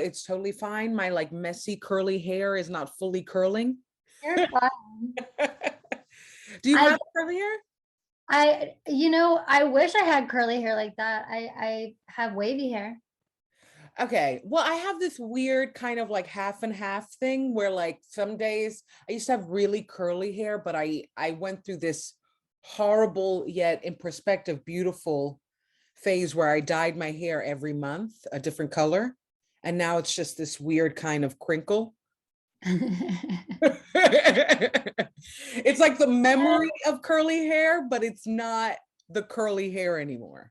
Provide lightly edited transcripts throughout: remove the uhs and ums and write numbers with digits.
It's totally fine. My like messy curly hair is not fully curling. You're fine. Do you I have curly hair? I wish I had curly hair like that. I have wavy hair. Okay. Well, I have this weird kind of like half and half thing where like some days I used to have really curly hair, but I went through this horrible yet in perspective beautiful phase where I dyed my hair every month a different color. And now it's just this weird kind of crinkle. It's like the memory of curly hair, but it's not the curly hair anymore.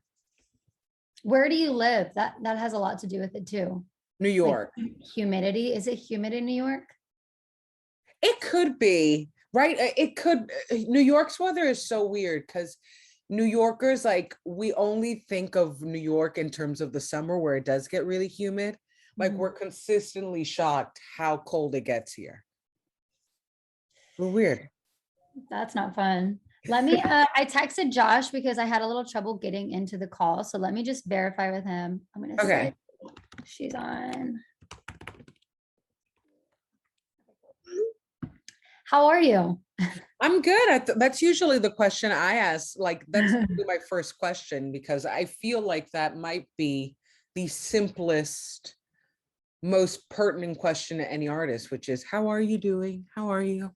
Where do you live? That has a lot to do with it too. New Like York. humidity. Is it humid in New York? It could be, right? It could. New York's weather is so weird because New Yorkers, like, we only think of New York in terms of the summer where it does get really humid. Like, Mhm. we're consistently shocked how cold it gets here. We're weird. That's not fun. I texted Josh because I had a little trouble getting into the call. So let me just verify with him. I'm going to Okay. say she's on. How are you? I'm good. That's usually the question I ask. Like, that's usually my first question because I feel like that might be the simplest, most pertinent question to any artist, which is, how are you doing? How are you?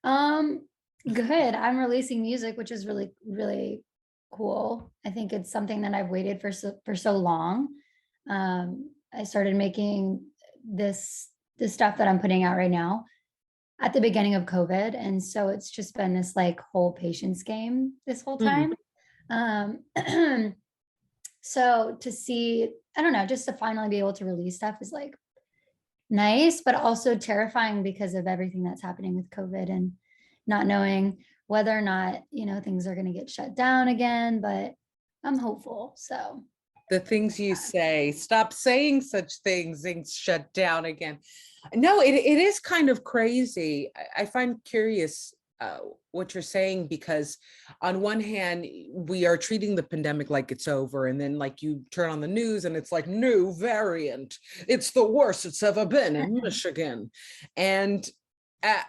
Um, Good. I'm releasing music, which is really, really cool. I think it's something that I've waited for so long. I started making this stuff that I'm putting out right now at the beginning of COVID. And so it's just been this like whole patience game this whole Mhm. time. Um, so to see, I don't know, just to finally be able to release stuff is like nice, but also terrifying because of everything that's happening with COVID and not knowing whether or not, things are going to get shut down again, but I'm hopeful. So, The things you say, stop saying such things shut down again. No, it is kind of crazy. I find curious what you're saying because on one hand, we are treating the pandemic like it's over. And then like you turn on the news and it's like new variant. It's the worst it's ever been in Michigan. And uh,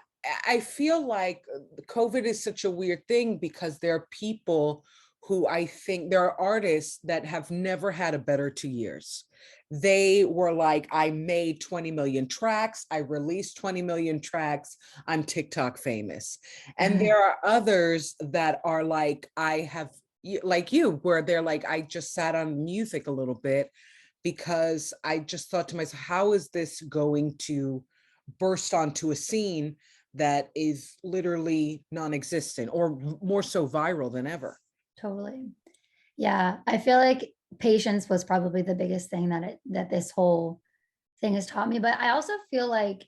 I feel like COVID is such a weird thing because there are people who I think there are artists that have never had a better 2 years. They were like, I made 20 million tracks, I released 20 million tracks, I'm TikTok famous. And there are others that are like, I have, like you, where they're like, I just sat on music a little bit because I just thought to myself, how is this going to burst onto a scene that is literally non-existent or more so viral than ever? totally. Yeah, I feel like patience was probably the biggest thing that this whole thing has taught me, but I also feel like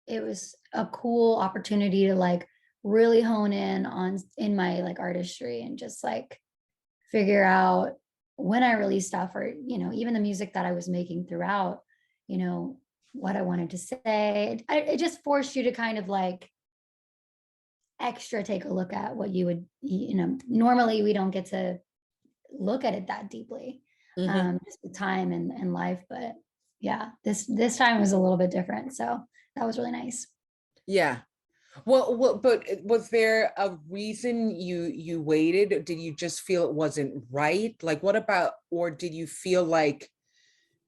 it was a cool opportunity to like really hone in my like artistry and just like figure out when I release stuff or, even the music that I was making throughout, you know, what I wanted to say. It just forced you to kind of like extra take a look at what you would, normally we don't get to look at it that deeply, Mhm. just with time and life. But yeah, this time was a little bit different. So that was really nice. Yeah. Well, but was there a reason you waited? Did you just feel it wasn't right? Like, what about, or did you feel like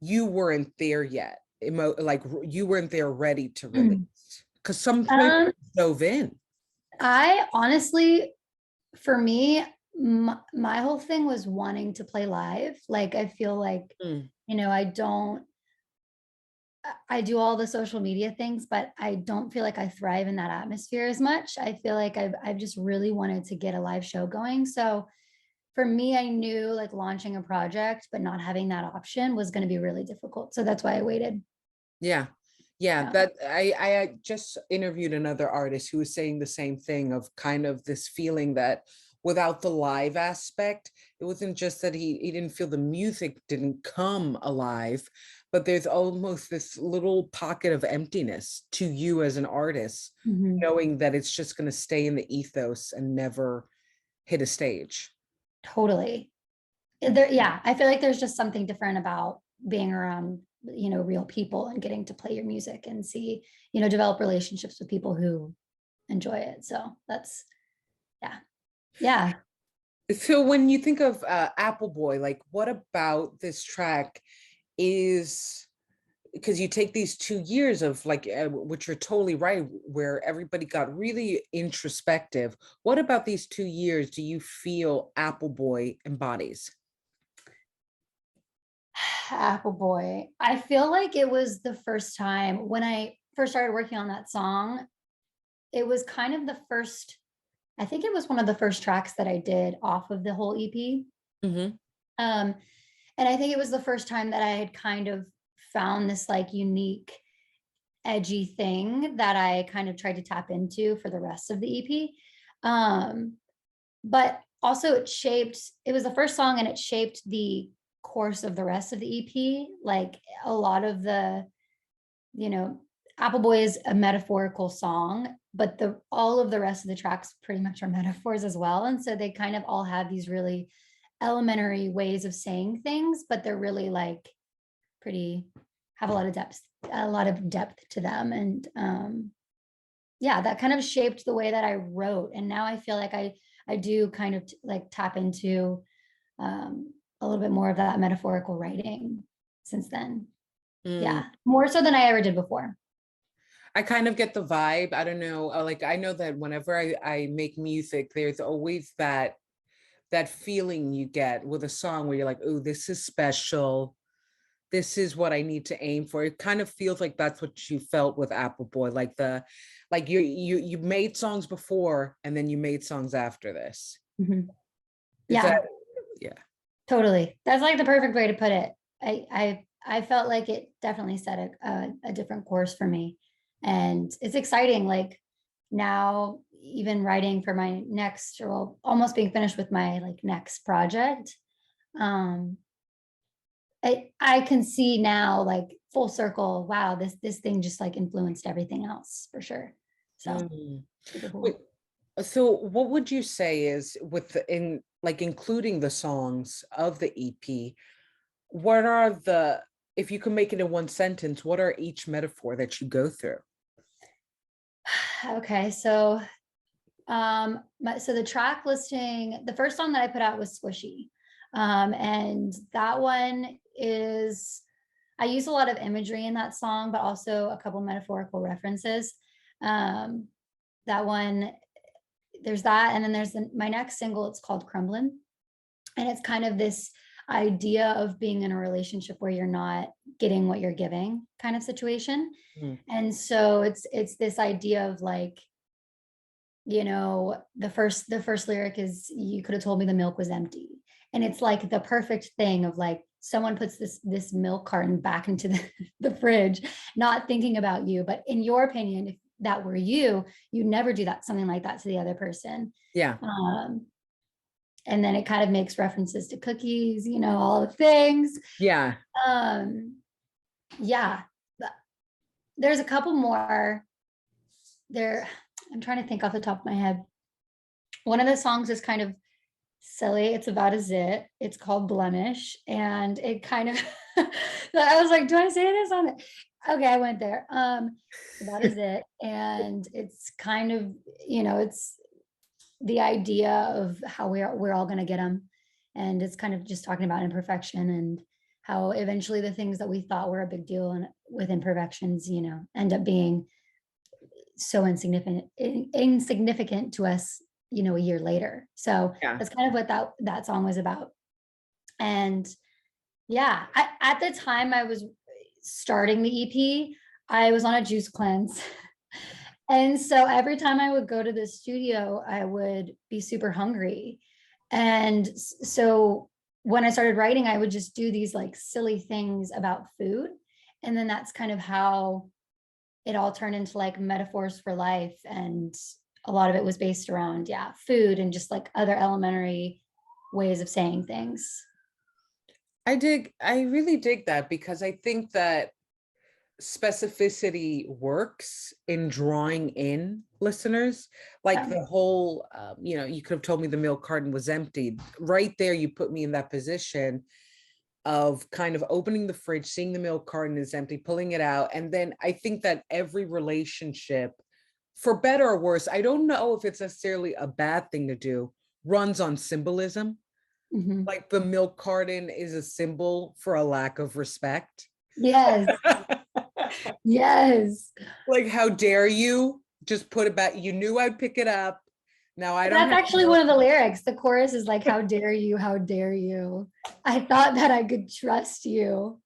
you weren't there yet? Like you weren't there ready to release? Because some people Um, dove in. I honestly, for me, my whole thing was wanting to play live. Like I feel like, Mm. I don't I do all the social media things, but I don't feel like I thrive in that atmosphere as much. I feel like I've just really wanted to get a live show going. So for me, I knew like launching a project, but not having that option was going to be really difficult. So that's why I waited. Yeah. Yeah, Yeah. that I just interviewed another artist who was saying the same thing of kind of this feeling that without the live aspect, it wasn't just that he didn't feel the music didn't come alive, but there's almost this little pocket of emptiness to you as an artist, Mhm. knowing that it's just going to stay in the ethos and never hit a stage. Totally. Yeah, I feel like there's just something different about being around real people and getting to play your music and see, develop relationships with people who enjoy it. So that's, yeah. Yeah. So when you think of Apple Boy, like what about this track is, because you take these 2 years of like, which you're totally right, where everybody got really introspective. What about these 2 years do you feel Apple Boy embodies? Apple Boy. I feel like it was the first time when I first started working on that song. It was kind of the first, I think it was one of the first tracks that I did off of the whole EP. Mm-hmm. Um, and I think it was the first time that I had kind of found this like unique, edgy thing that I kind of tried to tap into for the rest of the EP. But also it was the first song and it shaped the course of the rest of the EP. Like a lot of the, you know, Apple Boy is a metaphorical song, but all of the rest of the tracks pretty much are metaphors as well. And so they kind of all have these really elementary ways of saying things, but they're really like have a lot of depth to them. And yeah, that kind of shaped the way that I wrote. And now I feel like I do kind of like tap into a little bit more of that metaphorical writing since then. Yeah, more so than I ever did before. I kind of get the vibe. I don't know. Like I know that whenever I make music, there's always that feeling you get with a song where you're like, oh, this is special. This is what I need to aim for. It kind of feels like that's what you felt with Apple Boy, like you made songs before and then you made songs after this. Mm-hmm. Is Yeah, yeah, totally. That's like the perfect way to put it. I felt like it definitely set a different course for me, and it's exciting. Like now, even writing for my next, or well, almost being finished with my like next project. Um, I can see now, like full circle. Wow, this thing just like influenced everything else for sure. So super Wait, cool. so what would you say is in like including the songs of the EP, what are the, if you can make it in one sentence, what are each metaphor that you go through? Okay, so so the track listing, the first song that I put out was Squishy. And that one is, I use a lot of imagery in that song, but also a couple metaphorical references. That one, there's that. And then there's my next single, it's called Crumbling. And it's kind of this idea of being in a relationship where you're not getting what you're giving kind of situation. And so it's this idea of like, the first lyric is, you could have told me the milk was empty. And it's like the perfect thing of like, someone puts this milk carton back into the fridge, not thinking about you. But in your opinion, if that were you never do something like that to the other person. Yeah. And then it kind of makes references to cookies, all the things. Yeah. Yeah. There's a couple more there. I'm trying to think off the top of my head. One of the songs is kind of silly. It's about a zit. It's called Blemish. And it kind of, I was like, do I say this on it? Okay, I went there. It's about a zit. And it's kind of, it's the idea of how we're all going to get them. And it's kind of just talking about imperfection and how eventually the things that we thought were a big deal and with imperfections, end up being so insignificant to us, a year later. So Yeah. that's kind of what that song was about. And yeah, at the time I was starting the EP, I was on a juice cleanse. And so every time I would go to the studio, I would be super hungry. And so when I started writing, I would just do these like silly things about food. And then that's kind of how it all turned into like metaphors for life. And a lot of it was based around, food and just like other elementary ways of saying things. I really dig that, because I think that specificity works in drawing in listeners. Like the whole, you could have told me the milk carton was empty. Right there, you put me in that position. of kind of opening the fridge, seeing the milk carton is empty, pulling it out. And then I think that every relationship, for better or worse, I don't know if it's necessarily a bad thing to do, runs on symbolism. Mhm. Like the milk carton is a symbol for a lack of respect. Yes, yes. Like, how dare you just put it back? You knew I'd pick it up. Now I don't That's have actually milk. one of the lyrics. The chorus is like, how dare you, how dare you. I thought that I could trust you.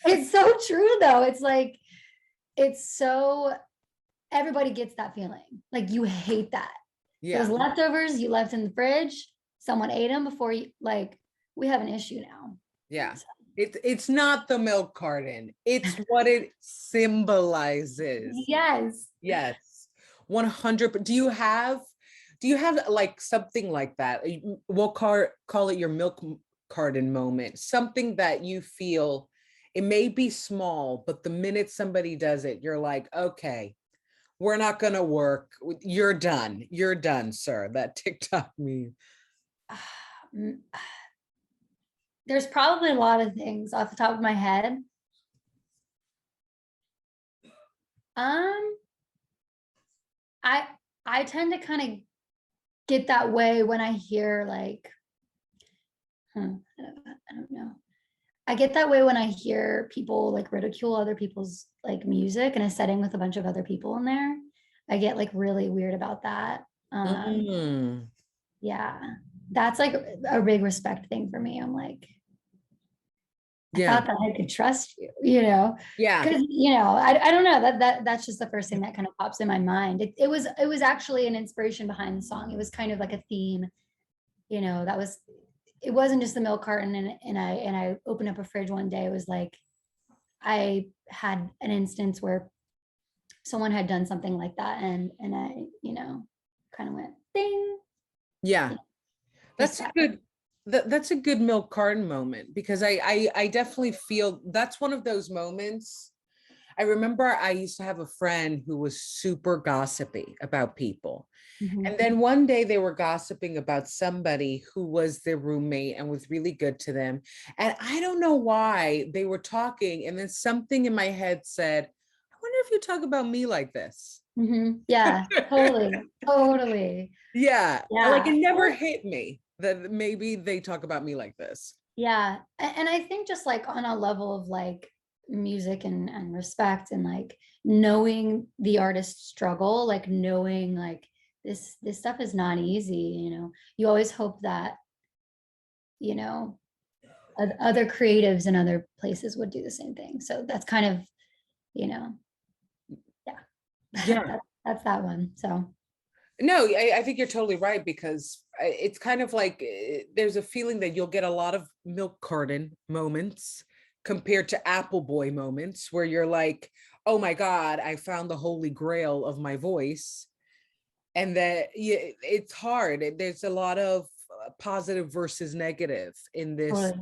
It's so true though. It's like, it's so, everybody gets that feeling. Like you hate that. Those Yeah, leftovers you left in the fridge, someone ate them before you, like, we have an issue now. yeah. It's not the milk carton. It's what it symbolizes. Yes. Yes. 100. But do you have like something like that? We'll call it your milk carton moment. Something that you feel, it may be small, but the minute somebody does it, you're like, okay, we're not gonna work. You're done. You're done, sir. That TikTok meme. There's probably a lot of things off the top of my head. Um, I I tend to kind of get that way when I hear like, I don't know. I get that way when I hear people like ridicule other people's like music in a setting with a bunch of other people in there. I get like really weird about that. Mm, Yeah, that's like a big respect thing for me. I'm like, I yeah, thought that I could trust you, you know, yeah. because you know, I don't know that's just the first thing that kind of pops in my mind. It was actually an inspiration behind the song. It was kind of like a theme, you know, that was it wasn't just the milk carton and I opened up a fridge one day. It was like I had an instance where someone had done something like that and I, you know, kind of went ding. Yeah. This That's a time. good that's a good milk carton moment because I definitely feel that's one of those moments. I remember I used to have a friend who was super gossipy about people. Mhm. And then one day they were gossiping about somebody who was their roommate and was really good to them. And I don't know why they were talking. And then something in my head said, I wonder if you talk about me like this. Mhm. Yeah, totally, totally. Yeah. Like Yeah. it never Or hit me that maybe they talk about me like this. yeah. And I think just like on a level of like music and respect and like knowing the artist's struggle, like knowing like this stuff is not easy, you know. You always hope that, you know, other creatives in other places would do the same thing. So that's kind of, you know, yeah. Yeah. That's that one. So No, I think you're totally right because it's kind of like there's a feeling that you'll get a lot of milk carton moments compared to Apple Boy moments where you're like, oh my God, I found the holy grail of my voice. And that yeah, it's hard. There's a lot of positive versus negative totally.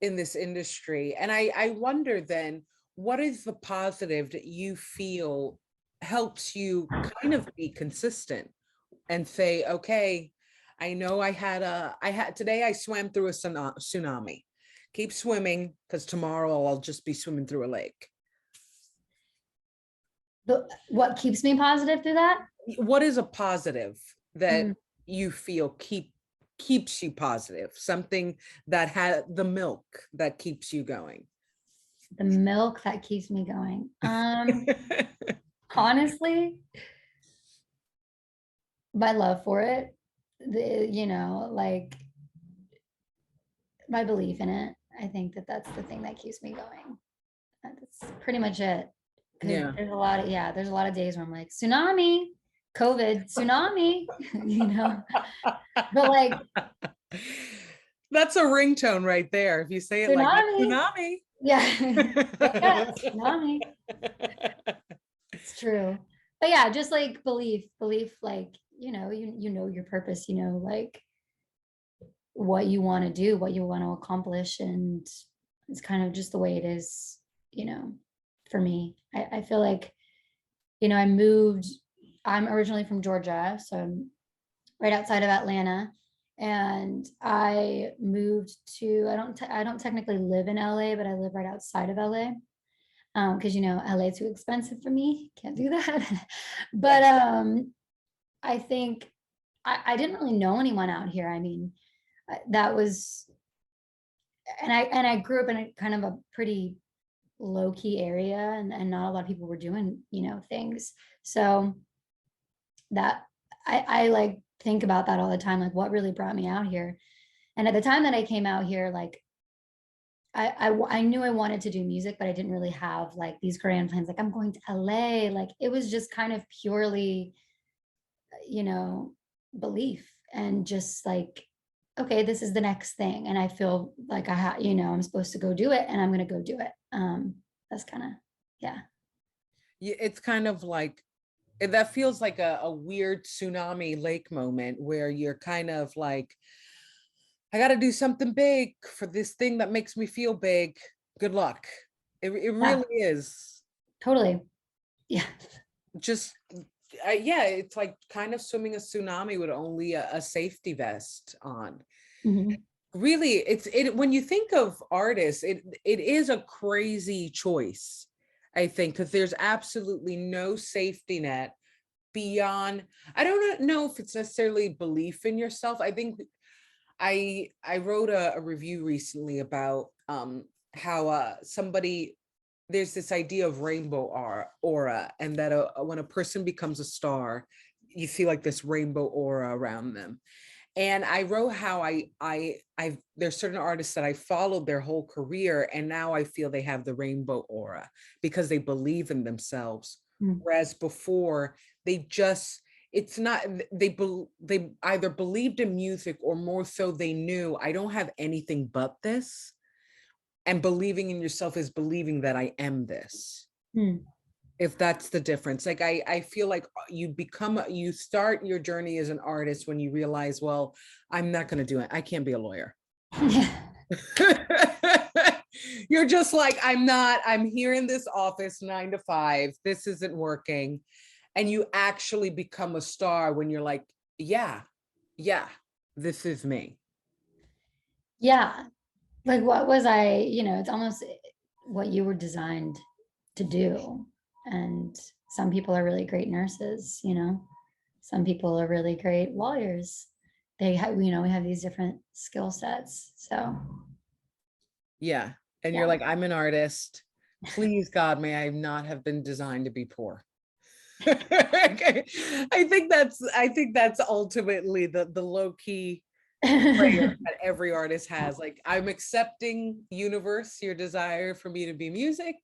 in this industry. And I wonder then, what is the positive that you feel helps you kind of be consistent and say, okay, I know I had today I swam through a tsunami. Keep swimming because tomorrow I'll just be swimming through a lake. But what keeps me positive through that? What is a positive that Mm, you feel keeps you positive? Something that had the milk that keeps you going. the milk that keeps me going. Honestly, my love for it, you know, like my belief in it. I think that that's the thing that keeps me going. That's pretty much it. Because Yeah. there's a lot of, yeah, there's a lot of days where I'm like, tsunami, COVID, tsunami, you know, but like, That's a ringtone right there. If you say it like that, tsunami, tsunami. yeah, wake up, tsunami. It's true. But yeah, just like belief, like, you know, you know your purpose, you know, like what you want to do, what you want to accomplish. And it's kind of just the way it is, you know, for me. I feel like, you know, I'm originally from Georgia, so I'm right outside of Atlanta. And I moved to, I don't technically live in LA, but I live right outside of LA. Because you know, LA too expensive for me. Can't do that. But Yeah. I think I didn't really know anyone out here. I mean, that was, and I grew up in a kind of a pretty low key area, and not a lot of people were doing, you know, things. So that I like think about that all the time, like what really brought me out here. And at the time that I came out here, like I knew I wanted to do music, but I didn't really have like these grand plans. Like I'm going to LA. Like it was just kind of purely, you know, belief and just like, okay, this is the next thing. And I feel like you know, I'm supposed to go do it and I'm going to go do it. That's kind of, yeah. Yeah, it's kind of like that feels like a weird tsunami lake moment where you're kind of like, I got to do something big for this thing that makes me feel big. Good luck. It Yeah, really is totally. Yeah. just, yeah, it's like kind of swimming a tsunami with only a safety vest on. Mhm. Really, when you think of artists, it is a crazy choice, I think, because there's absolutely no safety net beyond. I don't know if it's necessarily belief in yourself. I think I wrote a review recently about how somebody, there's this idea of rainbow aura, and that when a person becomes a star, you feel like this rainbow aura around them. And I wrote how I there's certain artists that I followed their whole career, and now I feel they have the rainbow aura because they believe in themselves. Mm. Whereas before, they just, it's not, they either believed in music, or more so they knew, I don't have anything but this. And believing in yourself is believing that I am this. Mm. If that's the difference, like I feel like you start your journey as an artist when you realize, well, I'm not going to do it, I can't be a lawyer. Yeah. You're just like, I'm here in this office 9 to 5, this isn't working. And you actually become a star when you're like, yeah, yeah, this is me. Yeah. Like what was I, you know, it's almost what you were designed to do. And some people are really great nurses, you know, some people are really great lawyers. They have, you know, we have these different skill sets. So Yeah. And you're yeah. like, I'm an artist, please God, may I not have been designed to be poor. I think that's ultimately the low key prayer that every artist has. Like, I'm accepting, universe, your desire for me to be music.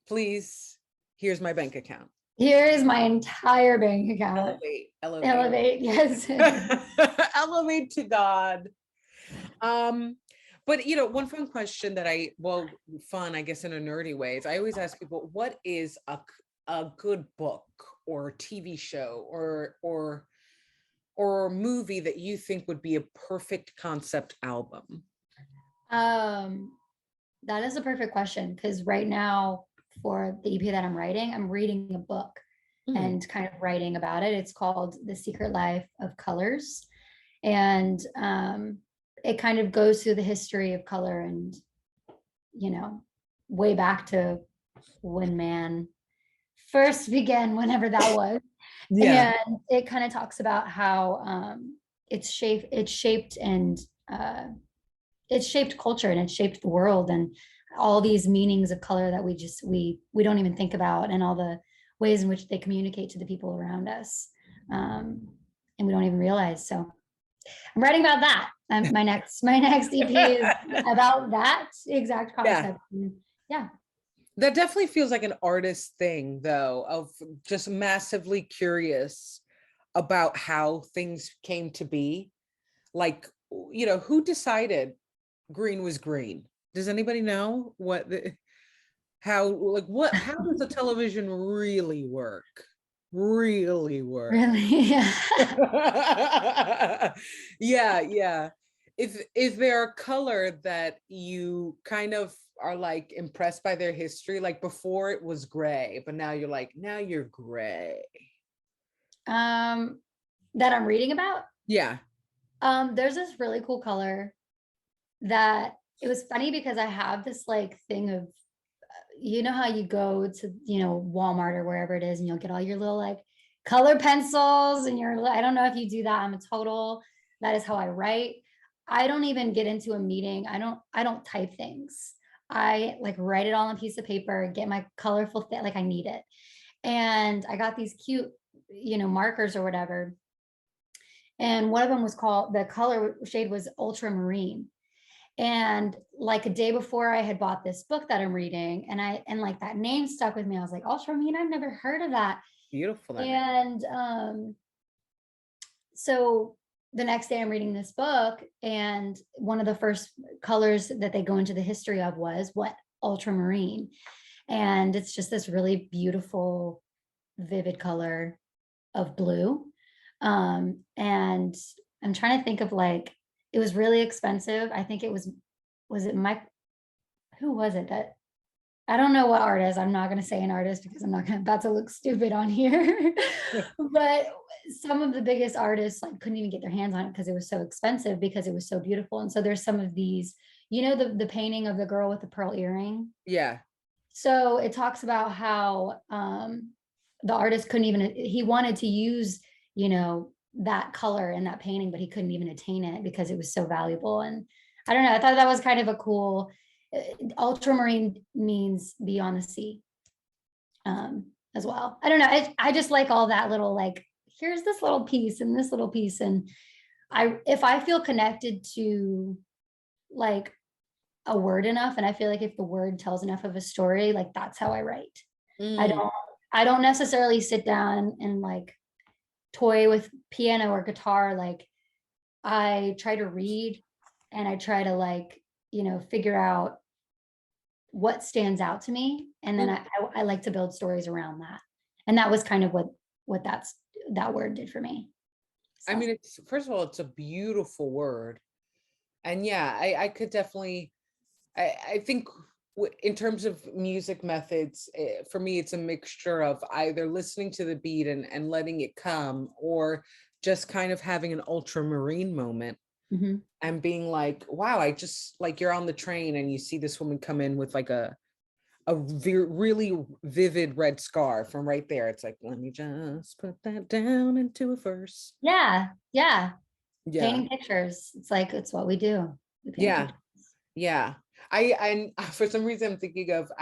Please, here's my bank account. Here is my entire bank account. Elevate, elevate. Elevate, yes. Elevate to God. But you know, one fun question that fun, I guess in a nerdy way, is I always ask people, what is a good book or TV show or movie that you think would be a perfect concept album? um, that is a perfect question because right now for the EP that I'm writing, I'm reading a book Hmm. and kind of writing about it. It's called The Secret Life of Colors. And it kind of goes through the history of color and, you know, way back to when man first began, whenever that was. Yeah. And it kind of talks about how it's shaped and it shaped culture and it shaped the world and all these meanings of color that we don't even think about, and all the ways in which they communicate to the people around us, and we don't even realize. So I'm writing about that. My next EP is about that exact Yeah. concept. Yeah. That definitely feels like an artist thing, though, of just massively curious about how things came to be. Like, you know, who decided green was green? Does anybody know how does a television really work? Really work? Really. Yeah. Yeah, yeah. Is there a color that you kind of are like impressed by their history? Like before it was gray, but now you're like, now you're gray. um that I'm reading about. Yeah. There's this really cool color that it was funny because I have this like thing of, you know how you go to, Walmart or wherever it is, and you'll get all your little like color pencils and I don't know if you do that. That is how I write. I don't even get into a meeting. I don't type things. I like write it all on a piece of paper, get my colorful thing, like I need it. And I got these cute, markers or whatever. And one of them was called, the color shade was ultramarine. And like a day before, I had bought this book that I'm reading, and like that name stuck with me. I was like, ultramarine, I've never heard of that. Beautiful. And so the next day I'm reading this book, and one of the first colors that they go into the history of was what? Ultramarine. And it's just this really beautiful, vivid color of blue. And I'm trying to think of like, it was really expensive. I think it was it Mike? Who was it that, I don't know what artist. I'm not going to say an artist because I'm not going to, about to look stupid on here. But some of the biggest artists like couldn't even get their hands on it because it was so expensive, because it was so beautiful. And so there's some of these, the painting of the girl with the pearl earring. Yeah. So it talks about how the artist couldn't even, he wanted to use, that color in that painting, but he couldn't even attain it because it was so valuable. And I don't know, I thought that was kind of a cool, ultramarine means beyond the sea as well. I don't know, I just like all that little, like, here's this little piece and this little piece. And if I feel connected to like a word enough, and I feel like if the word tells enough of a story, like that's how I write. I don't necessarily sit down and like toy with piano or guitar. Like I try to read, and I try to like, figure out what stands out to me. And then I like to build stories around that. And that was kind of what that word did for me. So. I mean, it's, first of all, it's a beautiful word. And yeah, I could definitely, I think in terms of music methods, for me, it's a mixture of either listening to the beat and letting it come, or just kind of having an ultramarine moment and being like, wow, I just like, you're on the train and you see this woman come in with like a really vivid red scarf from right there. It's like, let me just put that down into a verse. Yeah. Painting pictures. It's like, it's what we do. Yeah. I for some reason I'm thinking of,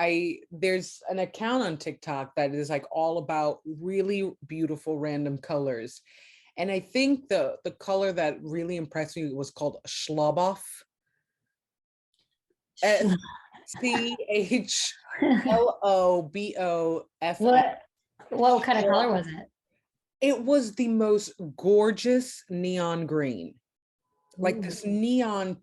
there's an account on TikTok that is like all about really beautiful random colors. And I think the color that really impressed me was called Schboloff. Schloboff. What kind of color was it? It was the most gorgeous neon green. Like this neon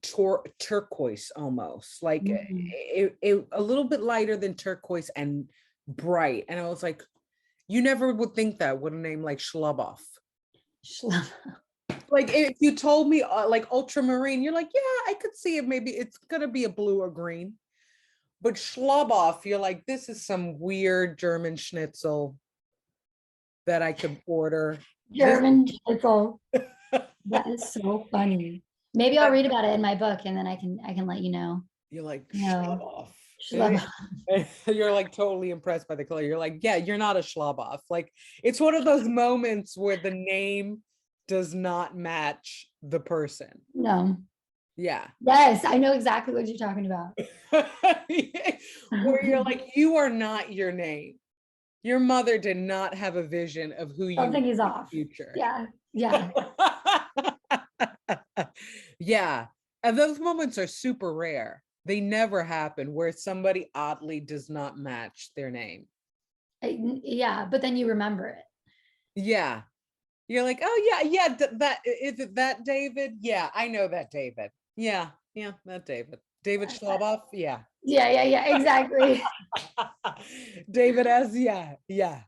turquoise, almost like it a little bit lighter than turquoise and bright. And I was like, you never would think that with a name like Schloboff. Like if you told me like ultramarine, you're like, yeah, I could see it. Maybe it's gonna be a blue or green. But Schloboff, you're like, this is some weird German schnitzel that I could order. German schnitzel. That is so funny. Maybe I'll read about it in my book, and then I can let you know. You're like, No. Schloboff. You're like totally impressed by the color. You're like, yeah, you're not a Schloboff. Like it's one of those moments where the name does not match the person. No. Yeah. Yes, I know exactly what you're talking about. Where you're like, you are not your name. Your mother did not have a vision of who you Something is in off. the future. Yeah. Yeah. And those moments are super rare. They never happen where somebody oddly does not match their name. Yeah, but then you remember it. Yeah. You're like, oh yeah, that is it, that David? Yeah, I know that David. Yeah, that David. David Schloboff, yeah. Yeah, exactly. David S, yeah.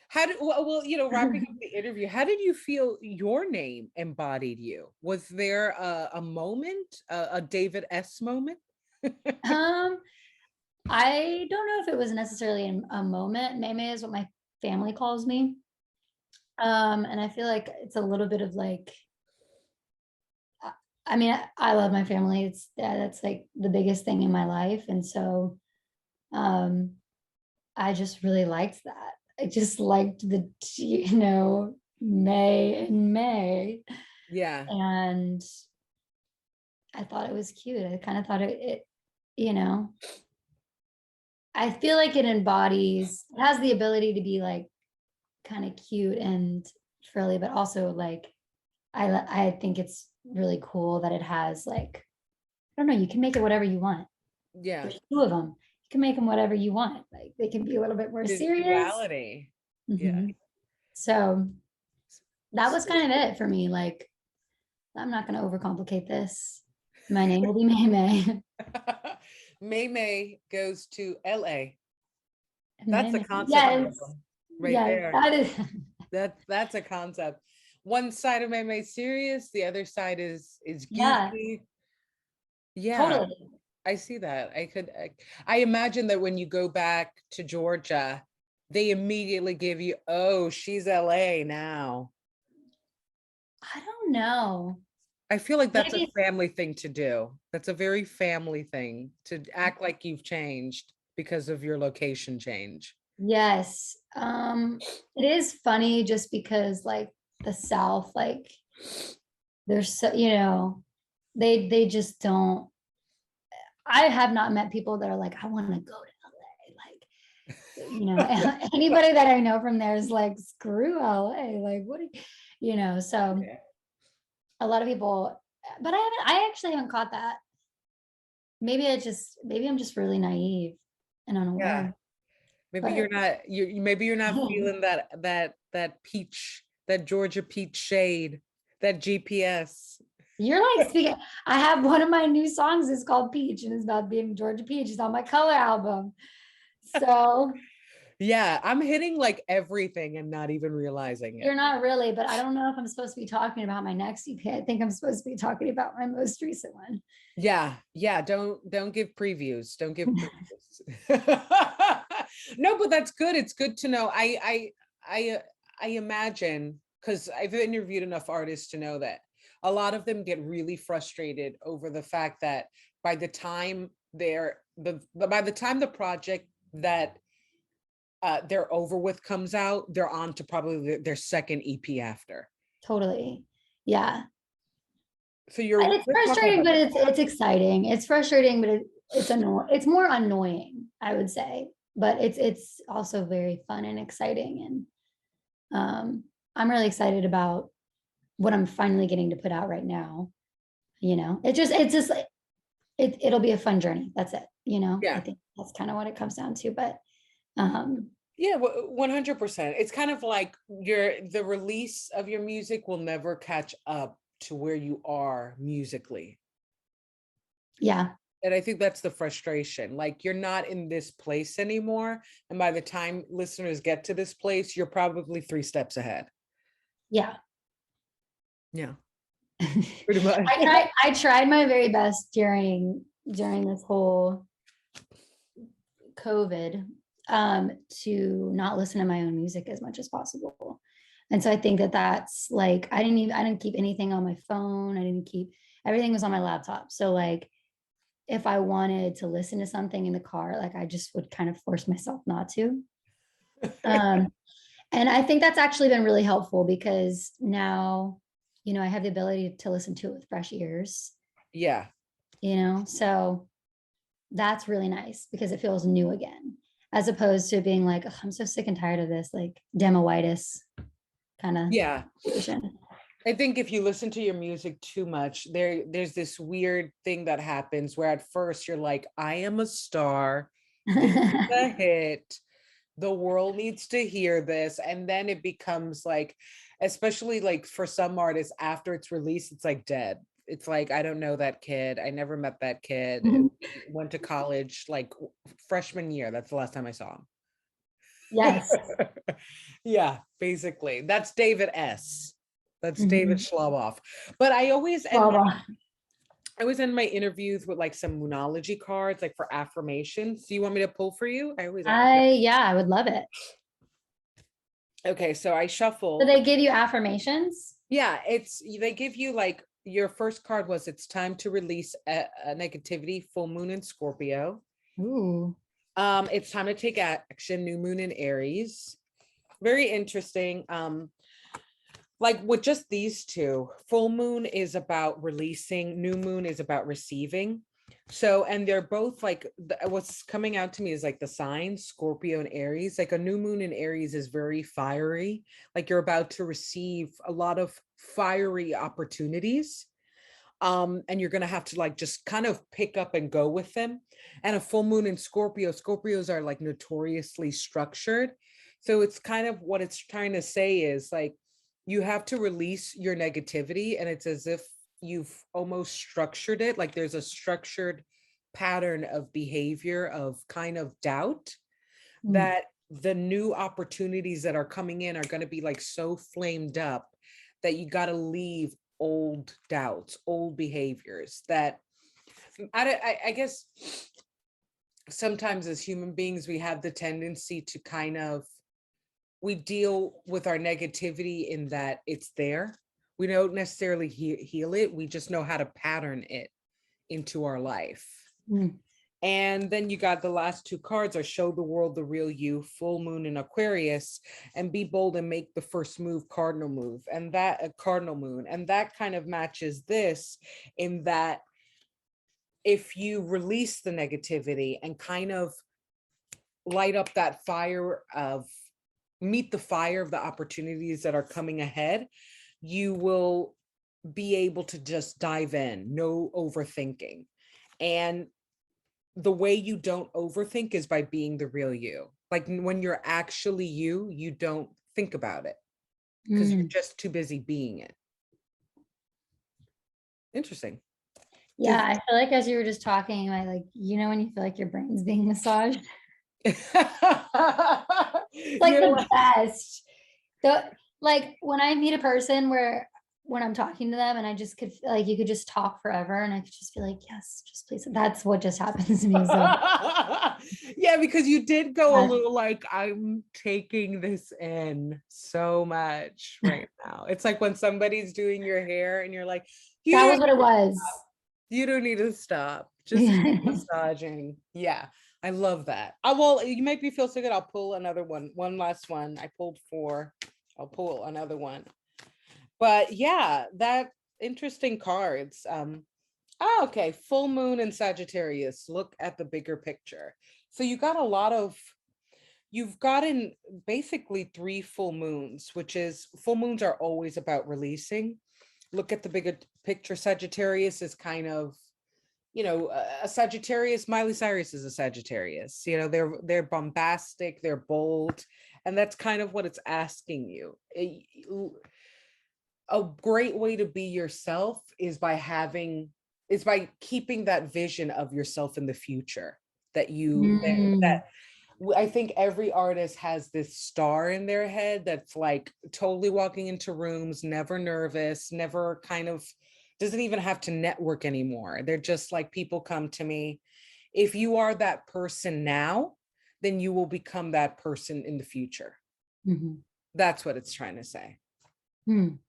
How did, well, wrapping up the interview, how did you feel your name embodied you? Was there a moment, a David S moment? I don't know if it was necessarily a moment. Mae Mae is what my family calls me. And I feel like it's a little bit of like, I mean, I love my family. It's that's like the biggest thing in my life. And so um I just really liked that. I just liked the, May and May. Yeah. And I thought it was cute. I kind of thought you know, I feel like it has the ability to be like kind of cute and frilly, but also like I think it's really cool that it has like, I don't know, you can make it whatever you want. Yeah. There's two of them. You can make them whatever you want. Like they can be a little bit more The serious. duality. Yeah. Mhm. So that was kind of it for me. Like, I'm not going to overcomplicate this. My name will be May May. Mae Mae goes to LA. May That's a May. concept Yes. album right Yes. there. That is. That's a concept. One side of Mae Mae serious, the other side is Yeah, goofy. Yeah, totally. I see that. I imagine that when you go back to Georgia, they immediately give you, oh, she's LA now. I don't know. I feel like that's a Maybe, family thing to do. That's a very family thing to act like you've changed because of your location change. yes. It is funny just because like the South, like there's so, they just don't. I have not met people that are like, I want to go to anybody that I know from there is like, screw LA. Like, what, so Yeah. a lot of people, but I actually haven't caught that. Maybe I'm just really naive and Yeah. unaware, Maybe you're but not maybe you're not feeling that peach, that Georgia peach shade, that GPS. you're like speaking. I have one of my new songs is called Peach and it's about being Georgia Peach. It's on my color album. So Yeah, I'm hitting like everything and not even realizing you're it. not really, but I don't know if I'm supposed to be talking about my next EP. I think I'm supposed to be talking about my most recent one. Yeah, yeah, don't give previews. Don't give previews. No, but that's good. It's good to know. I imagine, because I've interviewed enough artists to know that a lot of them get really frustrated over the fact that by the time by the time the project that they're over with comes out, they're on to probably their second EP after. Totally. Yeah. So you're It's we're talking frustrating, about but the it's exciting. It's frustrating, but it's annoying. It's more annoying, I would say. But it's also very fun and exciting. And I'm really excited about what I'm finally getting to put out right now. It's just it'll be a fun journey. That's it. I yeah. think that's kind of what it comes down to. But um Yeah, 100%. It's kind of like the release of your music will never catch up to where you are musically. yeah. And I think that's the frustration. Like you're not in this place anymore. And by the time listeners get to this place, you're probably 3 steps ahead. Yeah. Yeah, I pretty much. tried my very best during this whole COVID to not listen to my own music as much as possible. And so I think that that's like, I didn't keep anything on my phone. Everything was on my laptop. So like, if I wanted to listen to something in the car, like I just would kind of force myself not to. Um, and I think that's actually been really helpful because now, I have the ability to listen to it with fresh ears, Yeah. so that's really nice because it feels new again, as opposed to being like, "Ugh, I'm so sick and tired of this, like demoitis kind of Yeah. situation." I think if you listen to your music too much, there's this weird thing that happens where at first you're like, I am a star. This is a hit. The world needs to hear this. And then it becomes like, especially like for some artists, after it's released, it's like dead. It's like, I don't know that kid. I never met that kid. And went to college like freshman year. That's the last time I saw him. Yes. Yeah, basically. That's David S. That's David Mhm. Schboloff. But Well, I always end my interviews with like some moonology cards, like for affirmations. Do you want me to pull for you? I always ask. yeah, I would love it. Okay, so I So shuffle. they give you affirmations? Yeah, they give you like your first card was it's time to release a negativity, full moon in Scorpio. Ooh. It's time to take action, new moon in Aries. Very interesting. Like with just these two, full moon is about releasing, new moon is about receiving. So, and they're both like, what's coming out to me is like the signs, Scorpio and Aries. Like a new moon in Aries is very fiery. Like you're about to receive a lot of fiery opportunities. And you're gonna have to like just kind of pick up and go with them. And a full moon in Scorpio, Scorpios are like notoriously structured. So it's kind of what it's trying to say is like, you have to release your negativity, and it's as if you've almost structured it. Like there's a structured pattern of behavior of kind of doubt that the new opportunities that are coming in are going to be like so flamed up that you got to leave old doubts, old behaviors that I guess sometimes as human beings, we have the tendency to kind of, we deal with our negativity in that it's there. We don't necessarily heal it. We just know how to pattern it into our life. Mm. And then you got the last two cards are show the world the real you, full moon in Aquarius, and be bold and make the first move, cardinal move. And that a cardinal moon. And that kind of matches this in that if you release the negativity and kind of light up that fire of meet the fire of the opportunities that are coming ahead, you will be able to just dive in, no overthinking. And the way you don't overthink is by being the real you. Like when you're actually you, you don't think about it because you're just too busy being it. Interesting. Yeah, I feel like as you were just talking, I like, you know, when you feel like your brain's being massaged, like the best. Like when I meet a person where when I'm talking to them and I just could like you could just talk forever and I could just be like, yes, just please. That's what just happens to me. So yeah, because you did go a little like, I'm taking this in so much right now. It's like when somebody's doing your hair and you're like, that was what it was. You don't need to stop. Just keep massaging. Yeah. I love that. Well, you make me feel so good. I'll pull another one. One last one. I pulled 4. I'll pull another one. But yeah, that interesting cards. Okay. Full moon and Sagittarius. Look at the bigger picture. So you got a lot of, you've gotten basically 3 full moons, which is full moons are always about releasing. Look at the bigger picture. Sagittarius is kind of, you know, a Sagittarius. Miley Cyrus is a Sagittarius. You know, they're bombastic, they're bold, and that's kind of what it's asking you. A great way to be yourself is by keeping that vision of yourself in the future that I think every artist has this star in their head that's like totally walking into rooms, never nervous, never kind of doesn't even have to network anymore. They're just like, people come to me. If you are that person now, then you will become that person in the future. That's what it's trying to say. You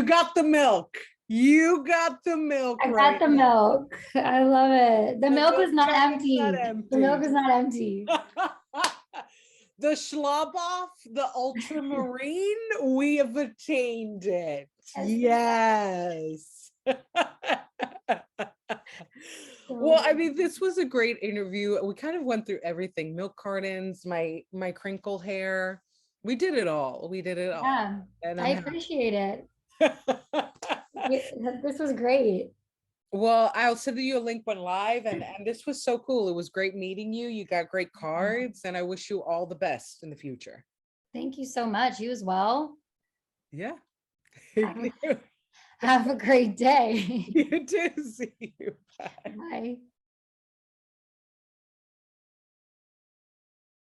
got the milk. You got the milk. I got the milk. I love it. The milk is not empty. The milk is not empty. The Schboloff, the ultramarine, we have attained it. Yes. Well, I mean, this was a great interview. We kind of went through everything. Milk cartons, my crinkled hair. We did it all. We did it all. Yeah, and I appreciate it. This was great. Well, I'll send you a link when live, and this was so cool. It was great meeting you. You got great cards, and I wish you all the best in the future. Thank you so much. You as well. Yeah. Have a great day. You too. See you. Bye. Bye.